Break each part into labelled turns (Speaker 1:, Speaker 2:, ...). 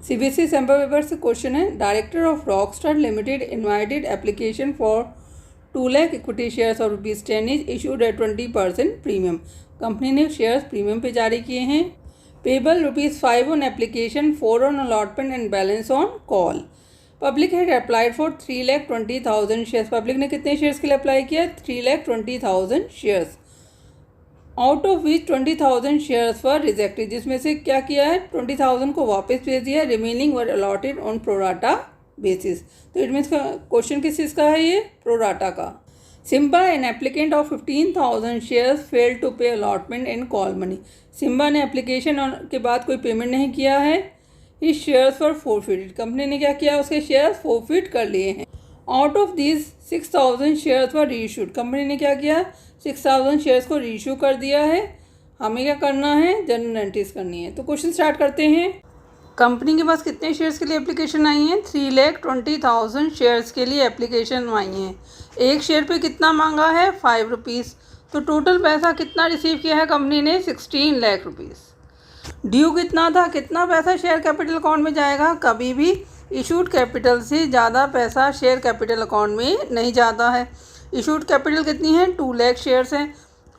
Speaker 1: CBSE sample paper से question है, director of Rockstar limited invited application for 2 lakh equity shares और ₹10 is issued at 20% premium. Company ने shares premium पे जारी किए हैं। Payable ₹5 on application, 4 on allotment and balance on call. Public had applied for 3,20,000 shares. Public ने कितने shares के लिए अप्लाई किया? 3,20,000 shares. Out of which 20,000 shares were rejected. जिसमें से क्या किया है? 20,000 को वापस भेज दिया। Remaining were allotted on pro rata basis. तो इट मीन्स क्वेश्चन किस चीज़ का है? ये प्रोराटा का। Simba an applicant of 15,000 shares fail to pay allotment and call money. Simba ने एप्लीकेशन के बाद कोई पेमेंट नहीं किया है। इस शेयर्स फॉर फोरफिटेड। कंपनी ने क्या किया? उसके शेयर्स फोरफिट कर लिए हैं। Out of these 6,000 shares were reissued. Company ने क्या किया? 6,000 शेयर्स को रीइशू कर दिया है। हमें क्या करना है? जनरल एंट्रीज करनी है। तो क्वेश्चन स्टार्ट करते हैं। कंपनी के पास कितने शेयर्स के लिए एप्लीकेशन आई हैं? 3,20,000 शेयर्स के लिए एप्लीकेशन आई हैं। एक शेयर पे कितना मांगा है? ₹5। तो टोटल पैसा कितना रिसीव किया है कंपनी ने? 16 लाख रुपीज़। ड्यू कितना था? कितना पैसा शेयर कैपिटल अकाउंट में जाएगा? कभी भी इशूड कैपिटल से ज़्यादा पैसा शेयर कैपिटल अकाउंट में नहीं जाता है। इशूड कैपिटल कितनी है? 2 लाख शेयर्स हैं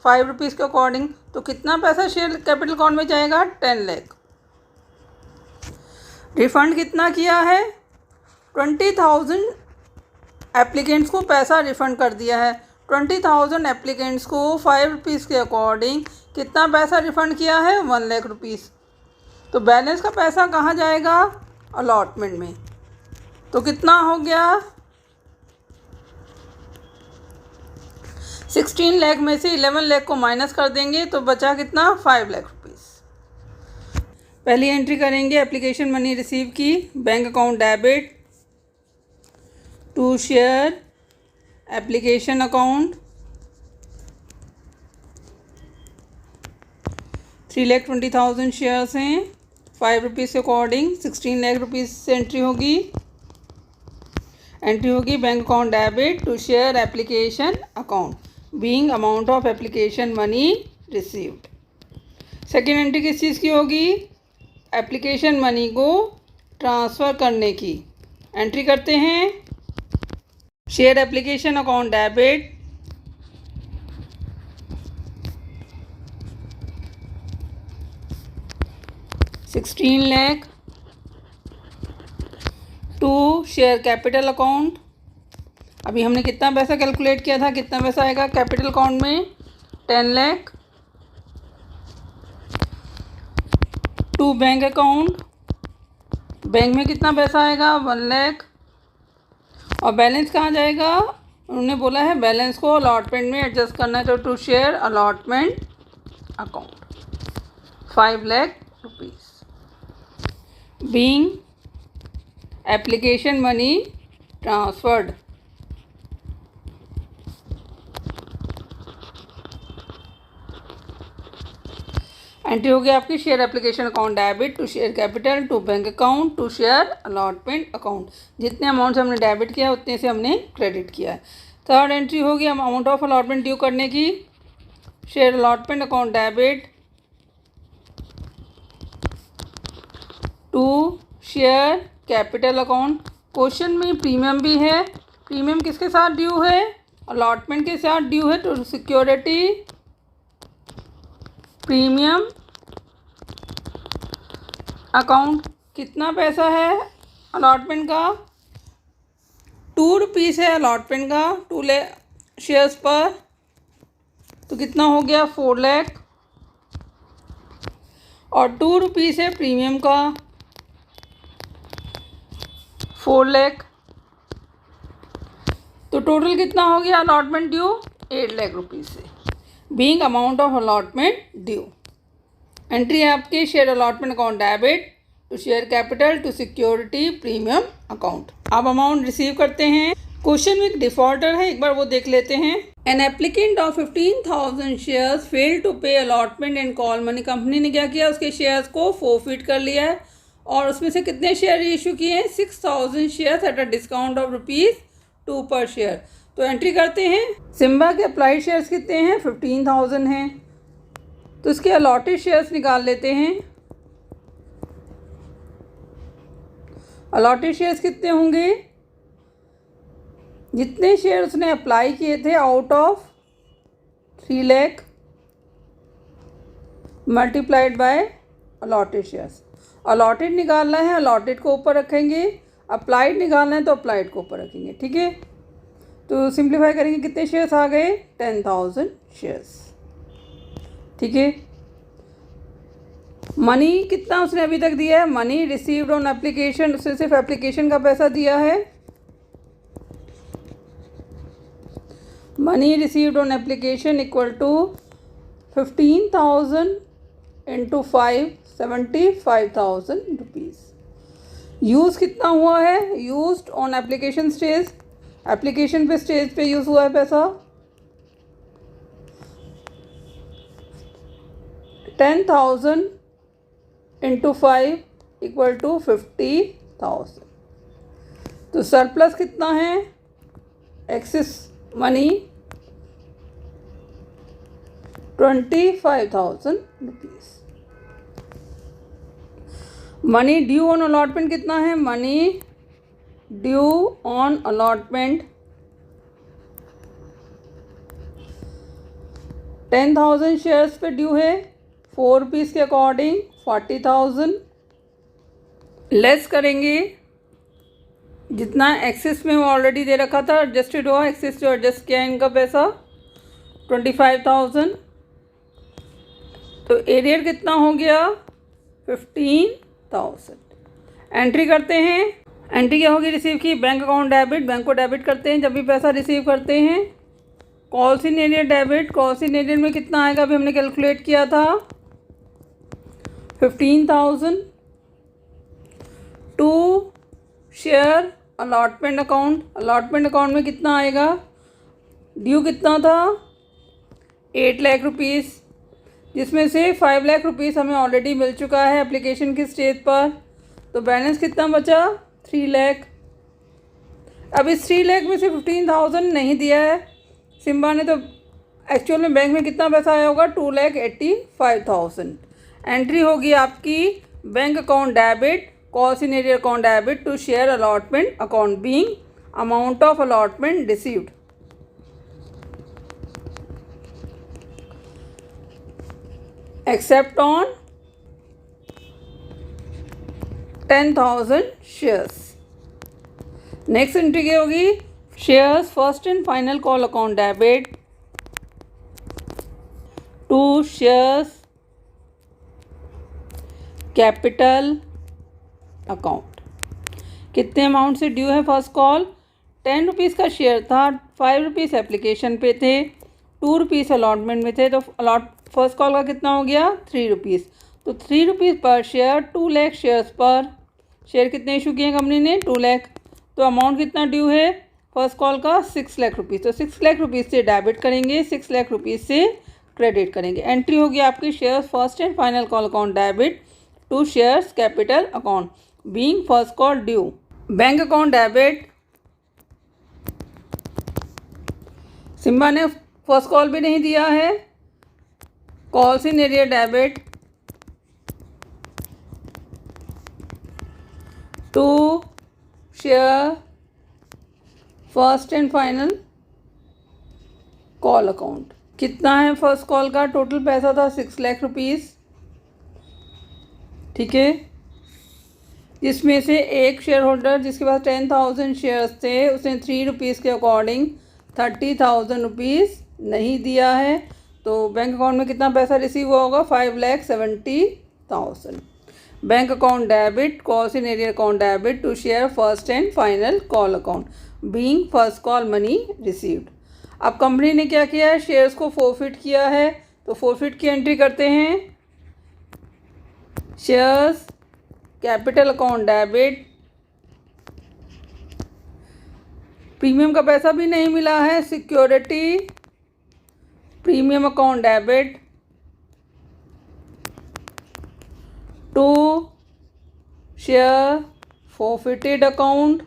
Speaker 1: ₹5 के अकॉर्डिंग। तो कितना पैसा शेयर कैपिटल अकाउंट में जाएगा? 10 लाख। रिफ़ंड कितना किया है? 20,000 एप्लीकेंट्स को पैसा रिफ़ंड कर दिया है। 20,000 एप्लीकेंट्स को ₹5 के अकॉर्डिंग कितना पैसा रिफ़ंड किया है? 1 लाख रुपीज़। तो बैलेंस का पैसा कहाँ जाएगा? अलॉटमेंट में। तो कितना हो गया? 16 लाख में से 11 लाख को माइनस कर देंगे तो बचा कितना? 5 लाख रुपीज़। पहली एंट्री करेंगे, एप्लीकेशन मनी रिसीव की। Bank account debit to share application account 3,20,000 shares हैं ₹5 के अकॉर्डिंग। 16 लाख रुपीज़ से एंट्री होगी। Bank account debit to share application account being amount of application money received. Second entry किस चीज़ की होगी? एप्लीकेशन मनी को ट्रांसफ़र करने की। एंट्री करते हैं, share application account debit $16 lakh to share capital account. अभी हमने कितना पैसा कैलकुलेट किया था? कितना पैसा आएगा कैपिटल अकाउंट में? 10 lakh. To bank account, bank में कितना पैसा आएगा? 1 लाख। और बैलेंस कहाँ जाएगा? उन्होंने बोला है बैलेंस को अलॉटमेंट में एडजस्ट करना है। तो to share allotment account 5 lakh rupees being application money transferred. Entry हो गई आपकी share application account debit to share capital to bank account to share allotment account. जितने अमाउंट से हमने डेबिट किया उतने से हमने क्रेडिट किया है। थर्ड एंट्री होगी अमाउंट ऑफ अलॉटमेंट ड्यू करने की। Share allotment account debit to share capital account. Question में प्रीमियम भी है। प्रीमियम किसके साथ ड्यू है? अलॉटमेंट के साथ ड्यू है। To security premium account. कितना पैसा है अलॉटमेंट का? ₹2 है अलॉटमेंट का 2 शेयर्स पर। तो कितना हो गया? 4 लाख। और ₹2 है प्रीमियम का 4 लाख। तो टोटल कितना हो गया अलॉटमेंट ड्यू? 8 लाख रुपीज़ से being amount of allotment due. Entry है आपके share allotment account debit to share capital to security premium account. अब अमाउंट रिसीव करते हैं। क्वेश्चन में एक डिफॉल्टर है, एक बार वो देख लेते हैं। An applicant of 15,000 shares fail to pay allotment and call money. Company ने क्या किया? उसके शेयर्स को फोरफिट कर लिया है। और उसमें से कितने शेयर इशू किए हैं? 6,000 shares at a discount of ₹2 पर शेयर। तो एंट्री करते हैं। सिम्बा के अप्लाइड शेयर्स कितने हैं? 15,000 हैं। तो इसके अलॉटेड शेयर्स निकाल लेते हैं। अलॉटेड शेयर्स कितने होंगे, जितने शेयर उसने अप्लाई किए थे out of 3 lakh multiplied by allotted shares. Allotted निकालना है, अलॉटेड को ऊपर रखेंगे, अप्लाइड निकालना है तो अप्लाइड को ऊपर रखेंगे। ठीक है, तो सिंप्लीफाई करेंगे, कितने शेयर्स आ गए, 10,000 शेयर्स। ठीक है, मनी कितना उसने अभी तक दिया है, मनी रिसीव्ड ऑन एप्लीकेशन, उसने सिर्फ एप्लीकेशन का पैसा दिया है। Money received on application equal to 15,000 into 5, 75,000 rupees. Use कितना हुआ है, used on application stage, application पे स्टेज पे यूज़ हुआ है पैसा 10,000 इंटू 5 इक्वल टू 50,000। तो सरप्लस कितना है, excess money 25,000 rupees. Money due on allotment कितना है, money due on allotment 10,000 shares पे ड्यू है, 4 रुपीज़ के अकॉर्डिंग 40,000 लेस करेंगे जितना एक्सेस में वो ऑलरेडी दे रखा था, एडजस्टेड हुआ, एक्सेस जो एडजस्ट किया इनका पैसा 25,000। तो एरियर कितना हो गया, 15,000। एंट्री करते हैं, एंट्री क्या होगी, रिसीव की, बैंक अकाउंट डेबिट, बैंक को डेबिट करते हैं जब भी पैसा रिसीव करते हैं। Calls in arrear debit, calls in arrear में कितना आएगा, अभी हमने कैलकुलेट किया था 15,000 to share allotment account, allotment account में कितना आएगा, ड्यू कितना था 8 लाख रुपीज़, जिसमें से 5 लाख रुपीज़ हमें ऑलरेडी मिल चुका है एप्लीकेशन की स्टेज पर। तो बैलेंस कितना बचा, 3 लाख। अब इस 3 लाख में से 15,000 नहीं दिया है सिम्बा ने, तो एक्चुअल में बैंक में कितना पैसा आया होगा, 2,85,000। एंट्री होगी आपकी bank account debit, calls in arrear account debit to share allotment account being amount of allotment received. Except on 10,000 shares. Next entry क्या होगी, shares first and final call account debit to shares capital account. कितने amount से due है first call, 10 rupees का share था, 5 rupees application पे थे, 2 rupees allotment में थे, तो फर्स्ट कॉल का कितना हो गया, 3 रुपीज़। तो 3 रुपीज़ पर शेयर, 2 लाख शेयर्स पर, शेयर कितने इशू किए हैं कंपनी ने, 2 लाख। तो अमाउंट कितना ड्यू है फर्स्ट कॉल का, 6 लाख रुपीज़। तो 6 लाख रुपीज़ से डेबिट करेंगे, 6 लाख रुपीज़ से क्रेडिट करेंगे। एंट्री होगी आपकी shares first and final call account debit to shares capital account being first call due. Bank account debit, सिम्बा ने फर्स्ट कॉल भी नहीं दिया है, calls in arrear debit to share first and final call account. कितना है first call का, total पैसा था 6 लाख रुपीज़। ठीक है, जिसमें से एक शेयर होल्डर जिसके पास 10,000 शेयर्स थे उसने 3 रुपीज़ के अकॉर्डिंग 30,000 रुपीज़ नहीं दिया है। तो बैंक अकाउंट में कितना पैसा रिसीव हुआ होगा, 5,70,000। Bank account debit, calls in arrear account debit to share first and final call account being first call money received. अब कंपनी ने क्या किया है, शेयर्स को फोरफिट किया है, तो फोरफिट की एंट्री करते हैं, shares capital account debit, premium का पैसा भी नहीं मिला है, security premium account debit to share forfeited account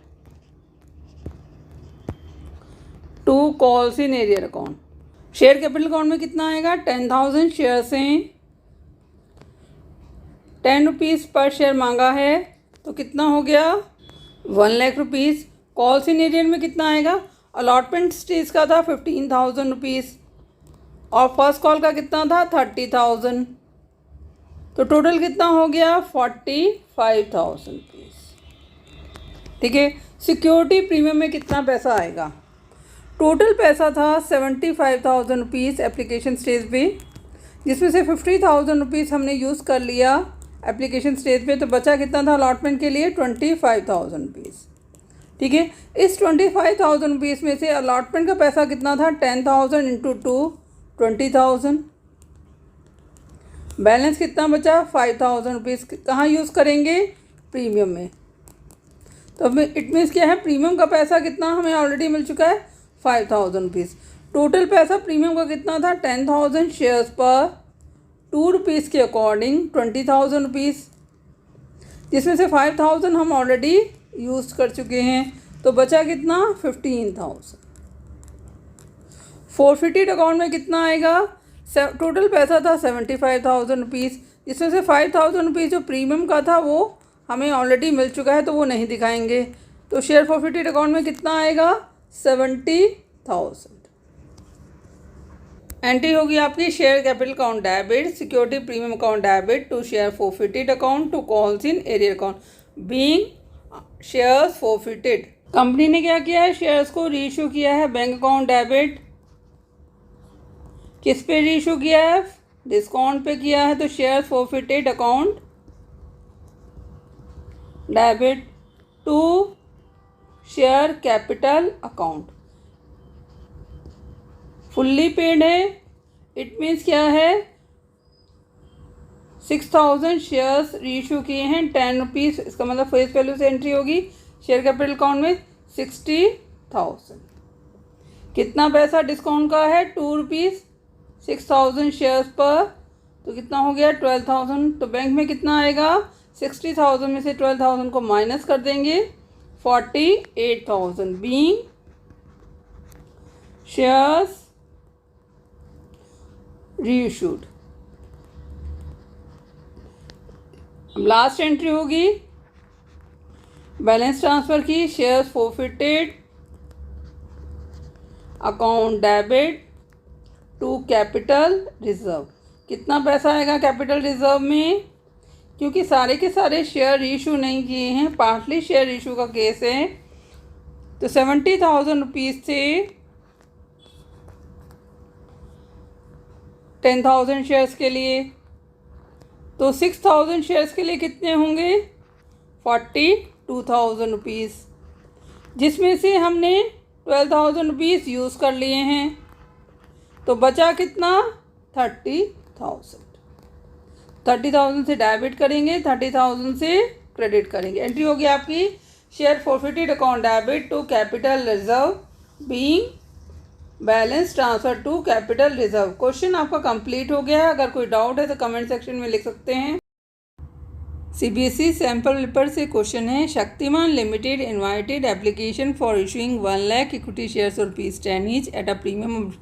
Speaker 1: to calls in arrear account. Share capital account में कितना आएगा, 10,000 शेयर्स हैं, 10 रुपीज़ पर शेयर मांगा है, तो कितना हो गया 1,00,000 रुपीज़। कॉल सिनेरियन में कितना आएगा? अलॉटमेंट स्टेज का था 15,000 रुपीज़ और फर्स्ट कॉल का कितना था 30,000, तो टोटल कितना हो गया 45,000 रुपीज़। ठीक है। सिक्योरिटी प्रीमियम में कितना पैसा आएगा? टोटल पैसा था 75,000 रुपीज़ एप्लीकेशन स्टेज पे, जिसमें से 50,000 रुपीज़ हमने यूज़ कर लिया एप्लीकेशन स्टेज पे, तो बचा कितना था अलॉटमेंट के लिए 25,000 रुपीज़। ठीक है। इस 25,000 रुपीज़ में से अलॉटमेंट का पैसा कितना था 10,000 इंटू 2 20,000। बैलेंस कितना बचा 5,000 रुपीज़। कहाँ यूज़ करेंगे? प्रीमियम में। तो अब इट मीन्स क्या है, प्रीमियम का पैसा कितना हमें ऑलरेडी मिल चुका है 5,000 रुपीज़। टोटल पैसा प्रीमियम का कितना था 10,000 शेयर्स पर 2 रुपीज़ के अकॉर्डिंग 20,000 रुपीज़, जिसमें से 5,000 हम ऑलरेडी यूज़ कर चुके हैं, तो बचा कितना 15,000। फॉरफिटेड अकाउंट में कितना आएगा? टोटल पैसा था 75,000 रुपीज़, जिसमें से 5,000 रुपीज़ जो प्रीमियम का था वो हमें ऑलरेडी मिल चुका है, तो वो नहीं दिखाएंगे। तो शेयर फॉरफिटेड अकाउंट में कितना आएगा 70,000। एंट्री होगी आपकी share capital account debit, security premium account debit to share forfeited account to calls in arrear account being shares forfeited. Company ने क्या किया है? शेयर्स को रीइश्यू किया है बैंक अकाउंट डेबिट। किस पे रीइश्यू किया है? डिस्काउंट पे किया है, तो shares forfeited account debit to share capital account. Fully paid है, इट मीन्स क्या है 6,000 शेयर्स रीइश्यू किए हैं 10 रुपीज़, इसका मतलब फेस वैल्यू से एंट्री होगी शेयर कैपिटल अकाउंट में 60,000। कितना पैसा डिस्काउंट का है 2 रुपीज़, 6,000 शेयर्स पर, तो कितना हो गया 12,000। तो बैंक में कितना आएगा 60,000 में से 12,000 को माइनस कर देंगे 48,000 being shares reissued. Last entry होगी बैलेंस ट्रांसफ़र की, shares forfeited account debit to capital reserve. कितना पैसा आएगा कैपिटल रिजर्व में? क्योंकि सारे के सारे शेयर इशू नहीं किए हैं, पार्टली शेयर इशू का केस है, तो 70,000 रुपीज़ से 10,000 शेयर्स के लिए, तो 6,000 शेयर्स के लिए कितने होंगे 42,000 रुपीज़, जिसमें से हमने 12,000 रुपीज़ यूज़ कर लिए हैं, तो बचा कितना 30,000। 30,000 से डेबिट करेंगे, 30,000 से क्रेडिट करेंगे। एंट्री होगी आपकी share forfeited account debit to capital reserve being balance transfer to capital reserve. Question आपका कंप्लीट हो गया है। अगर कोई डाउट है तो कमेंट सेक्शन में लिख सकते हैं। सीबीएसई सैम्पल पेपर से क्वेश्चन है, Shaktimaan limited invited application for issuing 1 lakh equity shares और ₹10 each at a premium of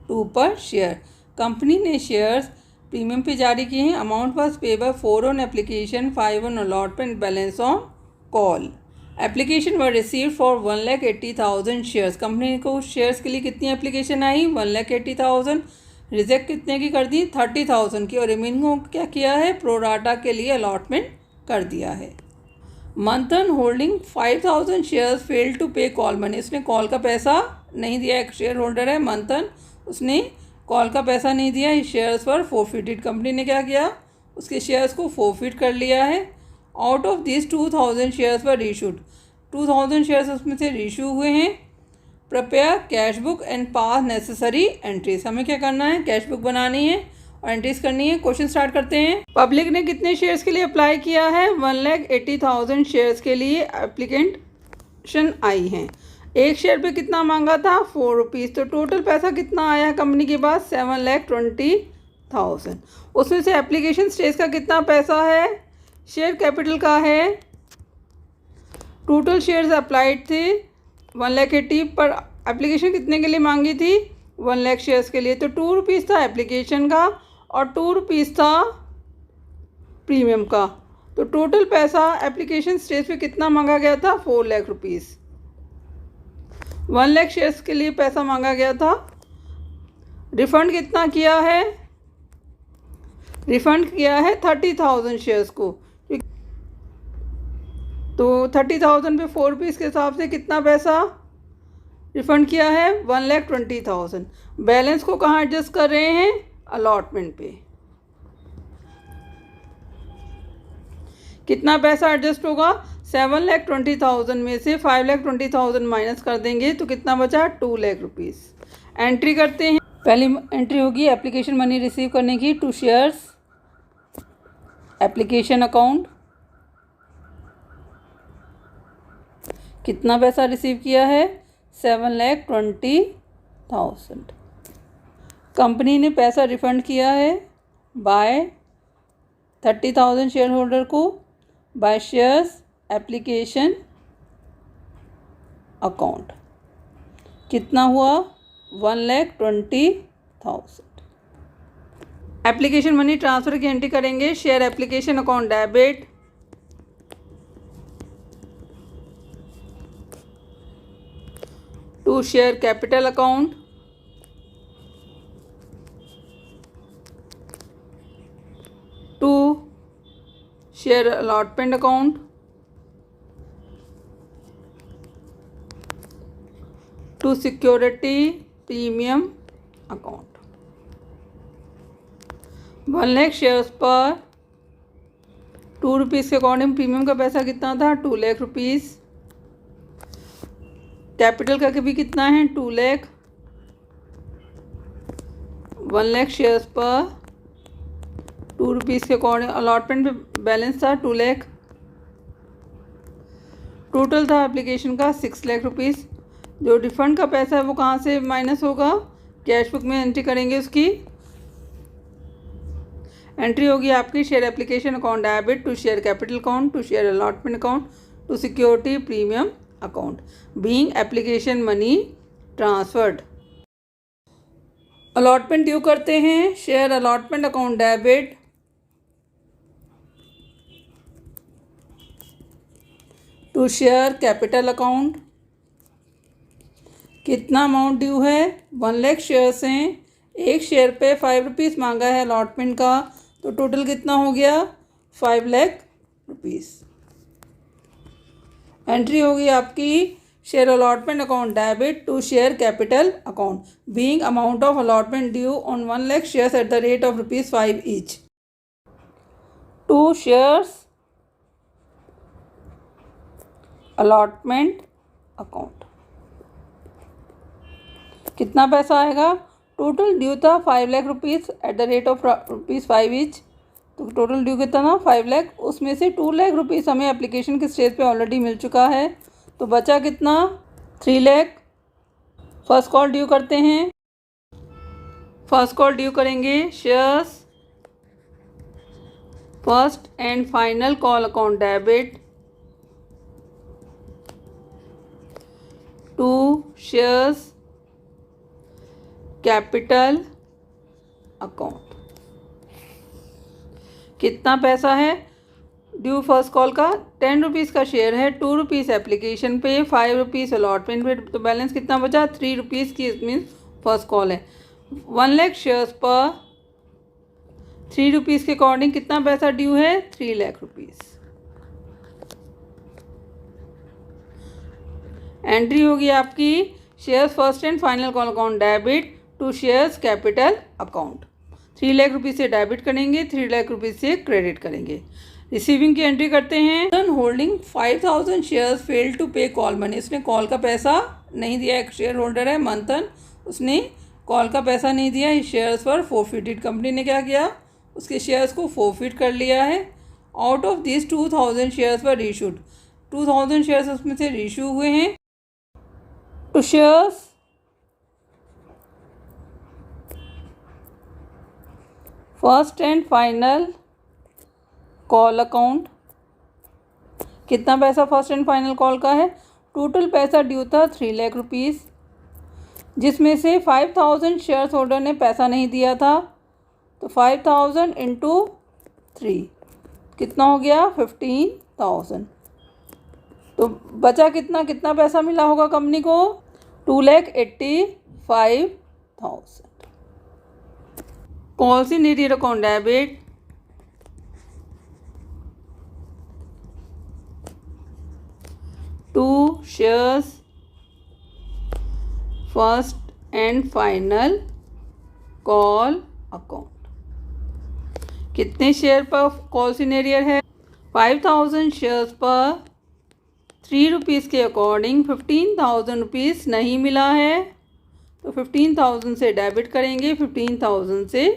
Speaker 1: ₹2 पर शेयर। कंपनी ने शेयर्स प्रीमियम पे जारी किए हैं। Amount was payable 4 on application, 5 on allotment, balance on call. Application were receive for 1,80,000 shares. Company को shares के लिए कितनी एप्लीकेशन आई 1,80,000, रिजेक्ट कितने की कर दी 30,000 की, और रिमेनिंग को क्या किया है प्रोराटा के लिए अलॉटमेंट कर दिया है। मंथन holding 5,000 shares fail to pay call money. उसने कॉल का पैसा नहीं दिया, एक शेयर होल्डर है मंथन, उसने कॉल का पैसा नहीं दिया, इस शेयर्स पर फॉरफिटेड। कंपनी ने क्या किया उसके शेयर्स को फॉरफिट कर लिया है। आउट ऑफ दिस 2,000 शेयर्स पर रीशूड, 2,000 शेयर्स उसमें से रीशू हुए हैं। Prepare cash book and pass necessary entries. हमें क्या करना है कैश बुक बनानी है और एंट्रीज करनी है। क्वेश्चन स्टार्ट करते हैं। पब्लिक ने कितने शेयर्स के लिए अप्लाई किया है 1,80,000 शेयर्स के लिए एप्लीकेशन आई हैं। एक शेयर पे कितना मांगा था 4 रुपीज़, तो टोटल पैसा कितना आया कंपनी के पास 7,20,000। उसमें से एप्लीकेशन स्टेज का कितना पैसा है, शेयर कैपिटल का है, टोटल शेयर्स अप्लाइड थे 1,80,000 पर, एप्लीकेशन कितने के लिए मांगी थी 1 लाख शेयर्स के लिए, तो 2 रुपीज़ था एप्लीकेशन का और 2 रुपीज़ था प्रीमियम का। तो टोटल पैसा एप्लीकेशन स्टेज पे कितना मांगा गया था? 4 लाख रुपीज़। 1 लाख शेयर्स के लिए पैसा मांगा गया था। रिफ़ंड कितना किया है? रिफ़ंड किया है 30,000 शेयर्स को। तो 30,000 पे 4 रुपीज़ के हिसाब से कितना पैसा रिफ़ंड किया है? 1,20,000। बैलेंस को कहाँ एडजस्ट कर रहे हैं? अलॉटमेंट पे। कितना पैसा एडजस्ट होगा? 7,20,000 में से 5,20,000 माइनस कर देंगे तो कितना बचा? 2 लाख रुपीज़। एंट्री करते हैं। पहली एंट्री होगी एप्लीकेशन मनी रिसीव करने की, 2 शेयर्स एप्लीकेशन अकाउंट। कितना पैसा रिसीव किया है? 7,20,000। कंपनी ने पैसा रिफ़ंड किया है बाय 30,000 शेयर होल्डर को बाय शेयर्स एप्लीकेशन अकाउंट। कितना हुआ? 1,20,000। एप्लीकेशन मनी ट्रांसफ़र की एंट्री करेंगे। Share application account debit, to share capital account, to share allotment account, to security premium account. 1 lakh shares पर 2 रुपीज़ के अकॉर्डिंग प्रीमियम का पैसा कितना था? 2 लाख रुपीज़। कैपिटल का भी कितना है? 2 लाख। 1 लाख शेयर्स पर 2 रुपीज़ के अकॉर्डिंग अलॉटमेंट पे बैलेंस था 2 लाख। टोटल था एप्लीकेशन का 6 लाख रुपीज़। जो रिफ़ंड का पैसा है वो कहाँ से माइनस होगा? कैश बुक में एंट्री करेंगे उसकी। एंट्री होगी आपकी share application account debit, to share capital account, to share allotment account, to security premium account, being application money transferred. Allotment due करते हैं। Share allotment account debit, to share capital account. कितना amount due है? 1 lakh shares हैं, एक share पे 5 rupees मांगा है allotment का, तो टोटल कितना हो गया? 5 लाख रुपीज़। एंट्री होगी आपकी share allotment account debit, to share capital account, being amount of allotment due on 1 lakh shares at the rate of ₹5 each. 2 shares allotment account. कितना पैसा आएगा? टोटल ड्यू था 5 lakh rupees at the rate of ₹5 each, तो total due कितना था? 5 लाख। उसमें से 2 lakh rupees हमें एप्लीकेशन के स्टेज पे ऑलरेडी मिल चुका है, तो बचा कितना? 3 लाख। फर्स्ट कॉल ड्यू करते हैं। फर्स्ट कॉल ड्यू करेंगे shares first and final call account debit, to shares capital account. कितना पैसा है ड्यू फर्स्ट कॉल का? 10 रुपीज़ का शेयर है, 2 रुपीज़ एप्लीकेशन पे, 5 रुपीज़ अलॉटमेंट पे, तो बैलेंस कितना बचा? 3 रुपीज़ की मीन्स फर्स्ट कॉल है। 1 लाख शेयर्स पर 3 रुपीज़ के अकॉर्डिंग कितना पैसा ड्यू है? 3 लाख रुपीज़। एंट्री होगी आपकी shares first and final call account debit, to shares capital account. 3 lakh rupees से डेबिट करेंगे, 3 लाख रुपीज़ से क्रेडिट करेंगे। रिसीविंग की एंट्री करते हैं। Holding 5,000 shares fail to pay call money. उसने कॉल का पैसा नहीं दिया। एक शेयर होल्डर है मंथन, उसने कॉल का पैसा नहीं दिया। इस शेयर्स पर फोरफिटेड। कंपनी ने क्या किया? उसके शेयर्स को फोरफिट कर लिया है। आउट ऑफ दिस 2,000 शेयर्स पर रीशूड। 2,000 शेयर्स उसमें से रीशू हुए हैं। To shares first and final call account. कितना पैसा फर्स्ट एंड फाइनल कॉल का है? टोटल पैसा ड्यू था 3 लाख रुपीज़, जिसमें से 5,000 शेयर्स होल्डर ने पैसा नहीं दिया था, तो 5,000 इंटू 3 कितना हो गया 15,000। तो बचा कितना कितना पैसा मिला होगा कंपनी को 2,85,000। कौन सी नीडियर account debit to shares first and final call account. कितने शेयर पर कॉल सिनेरियर है 5,000 शेयर्स पर 3 रुपीज़ के अकॉर्डिंग 15,000 रुपीज़ नहीं मिला है, तो 15,000 से डेबिट करेंगे, 15,000 से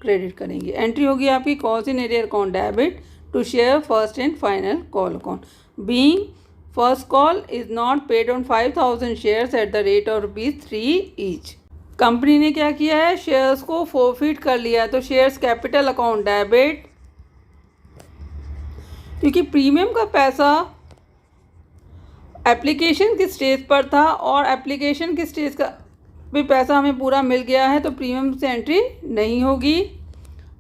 Speaker 1: क्रेडिट करेंगे। एंट्री होगी आपकी call in arrear account debit to share first and final call account. Being first call is not paid on 5,000 shares at the rate of ₹3 each. Company ने क्या किया है, शेयर्स को फोरफिट कर लिया, तो शेयर्स कैपिटल अकाउंट डेबिट, क्योंकि premium का पैसा एप्लीकेशन की स्टेज पर था और एप्लीकेशन की स्टेज का भी पैसा हमें पूरा मिल गया है, तो प्रीमियम से एंट्री नहीं होगी,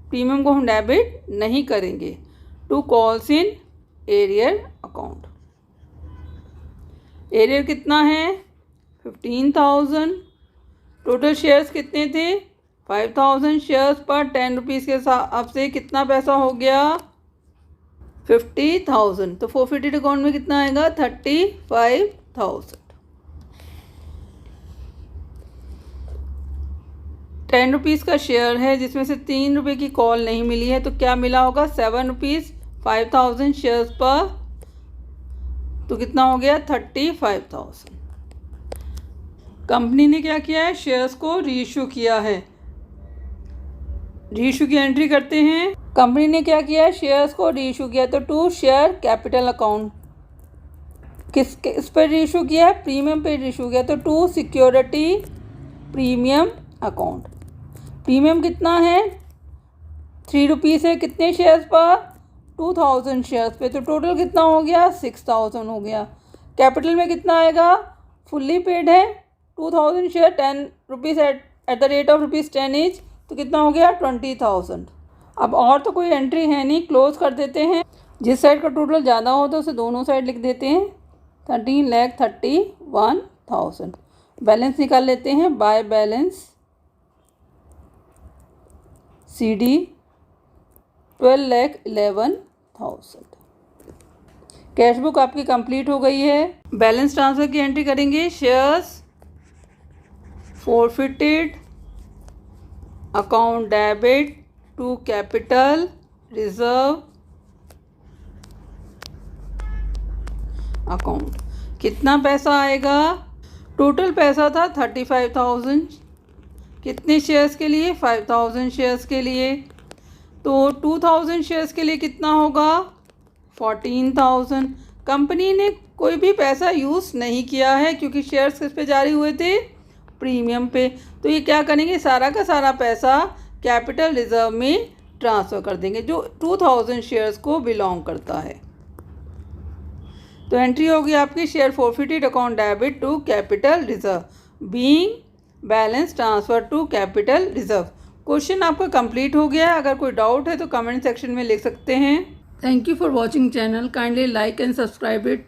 Speaker 1: प्रीमियम को हम डेबिट नहीं करेंगे। To calls in arrear account. Arrear कितना है 15,000। टोटल शेयर्स कितने थे 5,000 शेयर्स पर 10 रुपीज़ के हिसाब से कितना पैसा हो गया 50,000। तो फोरफिटेड अकाउंट में कितना आएगा 35,000। 10 रुपीज़ का शेयर है जिसमें से 3 रुपये की कॉल नहीं मिली है, तो क्या मिला होगा 7 रुपीज़ 5,000 शेयर्स पर, तो कितना हो गया 35,000। कंपनी ने क्या किया है, शेयर्स को रीइश्यू किया है। रीइश्यू की एंट्री करते हैं। कंपनी ने क्या किया है, शेयर्स को रीइश्यू किया, तो टू शेयर कैपिटल अकाउंट। किस पर रीइश्यू किया है, प्रीमियम पे रीइश्यू किया, तो to security premium account. Premium कितना है 3 रुपीज़ है, कितने शेयर्स पर 2,000 शेयर्स पे, तो टोटल कितना हो गया 6,000 हो गया। कैपिटल में कितना आएगा, फुल्ली पेड है 2,000 share 10 rupees at the rate of ₹10 each, तो कितना हो गया 20,000। अब और तो कोई एंट्री है नहीं, क्लोज कर देते हैं। जिस साइड का टोटल ज़्यादा हो तो उसे दोनों साइड लिख देते हैं 13,31,000। बैलेंस निकाल लेते हैं, by balance CD 12,11,000। Cash book आपकी कंप्लीट हो गई है। बैलेंस ट्रांसफ़र की एंट्री करेंगे। Shares forfeited account debit to capital reserve account. कितना पैसा आएगा, टोटल पैसा था 35,000। कितने शेयर्स के लिए 5,000 शेयर्स के लिए, तो 2,000 शेयर्स के लिए कितना होगा 14,000। कंपनी ने कोई भी पैसा यूज़ नहीं किया है क्योंकि शेयर्स किस पे जारी हुए थे, प्रीमियम पे। तो ये क्या करेंगे, सारा का सारा पैसा कैपिटल रिजर्व में ट्रांसफ़र कर देंगे जो 2,000 शेयर्स को बिलोंग करता है। तो एंट्री होगी आपकी share forfeited account debit to capital reserve being balance transfer to capital reserve. Question आपका कंप्लीट हो गया। अगर कोई डाउट है तो कमेंट सेक्शन में लिख सकते हैं। Thank you for watching channel, kindly like and subscribe it.